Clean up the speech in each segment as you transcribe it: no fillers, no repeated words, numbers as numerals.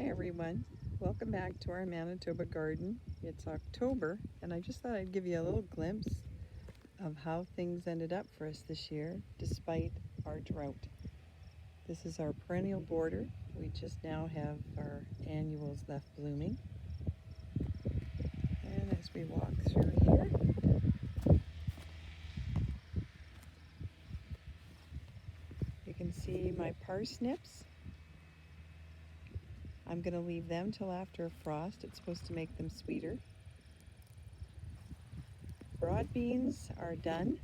Hi everyone, welcome back to our Manitoba garden. It's October and I just thought I'd give you a little glimpse of how things ended up for us this year despite our drought. This is our perennial border. We just now have our annuals left blooming. And as we walk through here, you can see my parsnips. I'm going to leave them till after a frost. It's supposed to make them sweeter. Broad beans are done,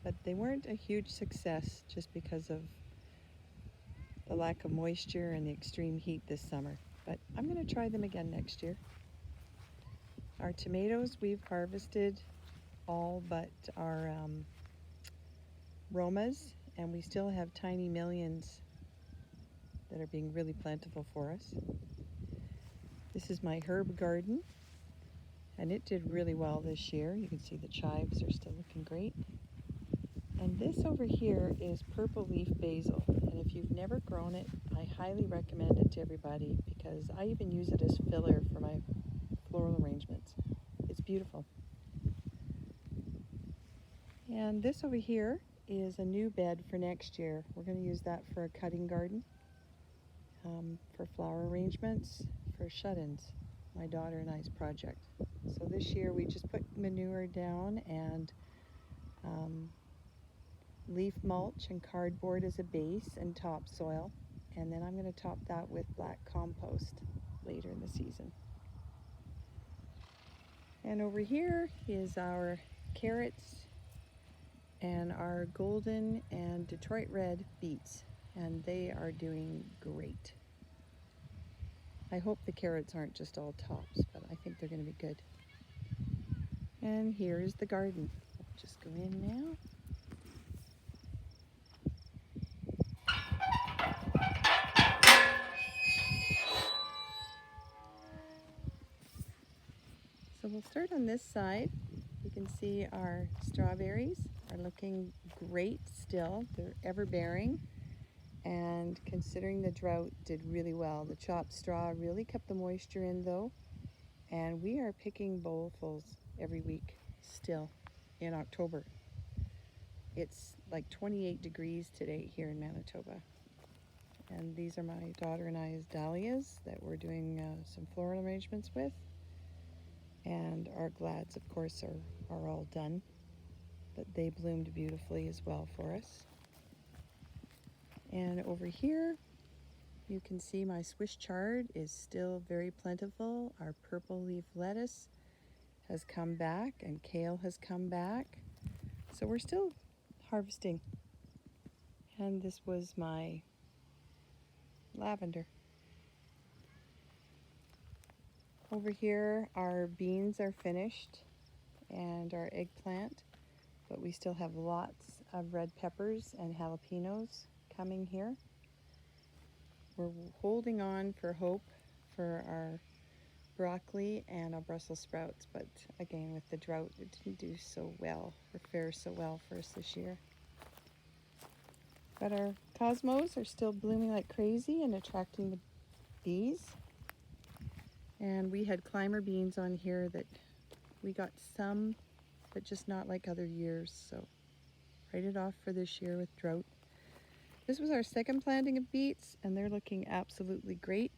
but they weren't a huge success just because of the lack of moisture and the extreme heat this summer. But I'm going to try them again next year. Our tomatoes we've harvested all but our Romas, and we still have tiny millions that are being really plentiful for us. This is my herb garden, and it did really well this year. You can see the chives are still looking great. And this over here is purple leaf basil, and if you've never grown it, I highly recommend it to everybody because I even use it as filler for my floral arrangements. It's beautiful. And this over here is a new bed for next year. We're going to use that for a cutting garden, for flower arrangements, for shut-ins, my daughter and I's project. So this year we just put manure down and leaf mulch and cardboard as a base and topsoil, and then I'm going to top that with black compost later in the season. And over here is our carrots and our golden and Detroit red beets, and they are doing great. I hope the carrots aren't just all tops, but I think they're going to be good. And here's the garden. I'll just go in now. So we'll start on this side. You can see our strawberries are looking great still. They're ever bearing, and considering the drought, did really well. The chopped straw really kept the moisture in though, and we are picking bowlfuls every week still in October. It's like 28 degrees today here in Manitoba. And these are my daughter and I's dahlias that we're doing some floral arrangements with. And our glads, of course, are all done, but they bloomed beautifully as well for us. And over here, you can see my Swiss chard is still very plentiful. Our purple leaf lettuce has come back, and kale has come back. So we're still harvesting. And this was my lavender. Over here, our beans are finished and our eggplant, but we still have lots of red peppers and jalapenos coming here. We're holding on for hope for our broccoli and our Brussels sprouts, but again, with the drought, it didn't do so well or fare so well for us this year. But our cosmos are still blooming like crazy and attracting the bees. And we had climber beans on here that we got some, but just not like other years, so write it off for this year with drought. This was our second planting of beets, and they're looking absolutely great.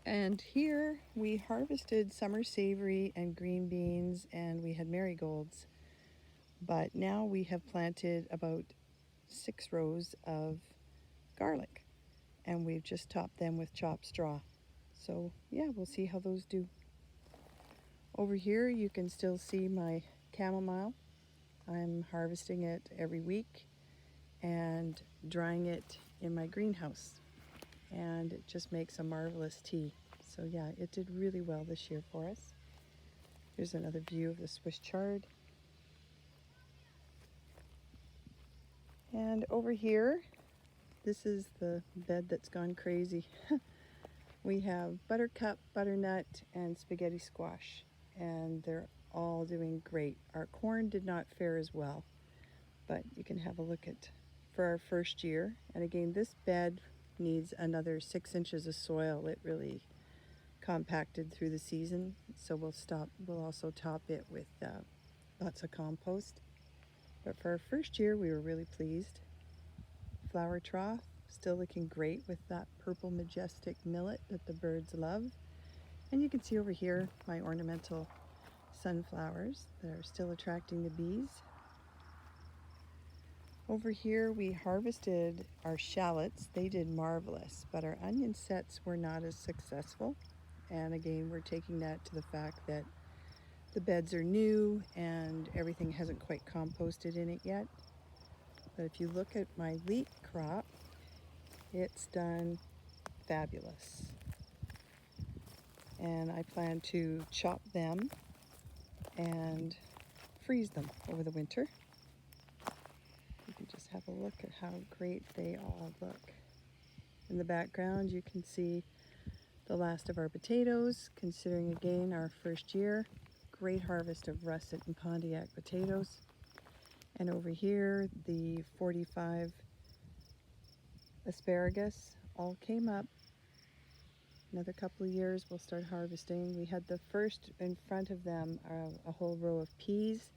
And here we harvested summer savory and green beans, and we had marigolds. But now we have planted about 6 rows of garlic, and we've just topped them with chopped straw. So yeah, we'll see how those do. Over here you can still see my chamomile. I'm harvesting it every week and drying it in my greenhouse, and it just makes a marvelous tea. So yeah, it did really well this year for us. Here's another view of the Swiss chard. And over here, this is the bed that's gone crazy. We have buttercup, butternut, and spaghetti squash, and they're all doing great. Our corn did not fare as well, but you can have a look at for our first year. And again, this bed needs another 6 inches of soil. It really compacted through the season, so we'll also top it with lots of compost. But for our first year, we were really pleased. Flower trough still looking great with that purple majestic millet that the birds love. And you can see over here my ornamental sunflowers that are still attracting the bees. Over here we harvested our shallots. They did marvelous, but our onion sets were not as successful. And again, we're taking that to the fact that the beds are new and everything hasn't quite composted in it yet. But if you look at my leek crop, it's done fabulous. And I plan to chop them and freeze them over the winter. You can just have a look at how great they all look. In the background you can see the last of our potatoes, considering again our first year. Great harvest of russet and Pontiac potatoes. And over here the 45 asparagus all came up. Another couple of years we'll start harvesting. We had the first in front of them a whole row of peas.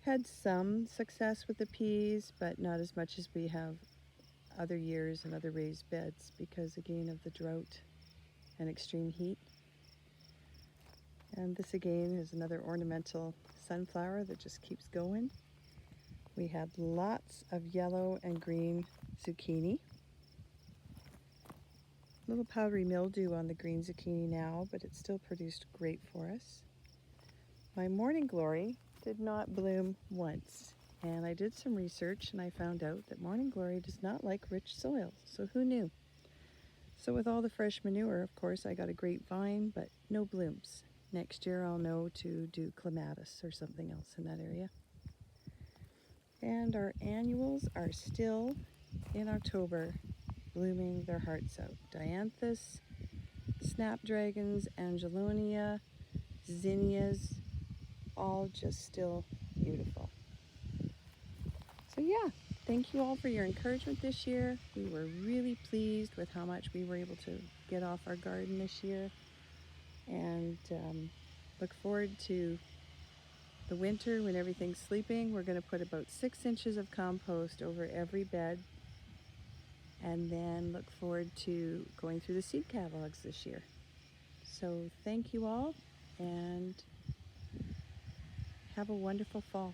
Had some success with the peas, but not as much as we have other years and other raised beds because again of the drought and extreme heat. And this again is another ornamental sunflower that just keeps going. We have lots of yellow and green zucchini. Little powdery mildew on the green zucchini now, but it still produced great for us. My morning glory did not bloom once, and I did some research and I found out that morning glory does not like rich soil, so who knew? So with all the fresh manure, of course, I got a great vine, but no blooms. Next year I'll know to do clematis or something else in that area. And our annuals are still in October blooming their hearts out. Dianthus, snapdragons, angelonia, zinnias, all just still beautiful. So yeah, thank you all for your encouragement this year. We were really pleased with how much we were able to get off our garden this year, and look forward to the winter when everything's sleeping. We're going to put about 6 inches of compost over every bed, and then look forward to going through the seed catalogs this year. So thank you all, and have a wonderful fall.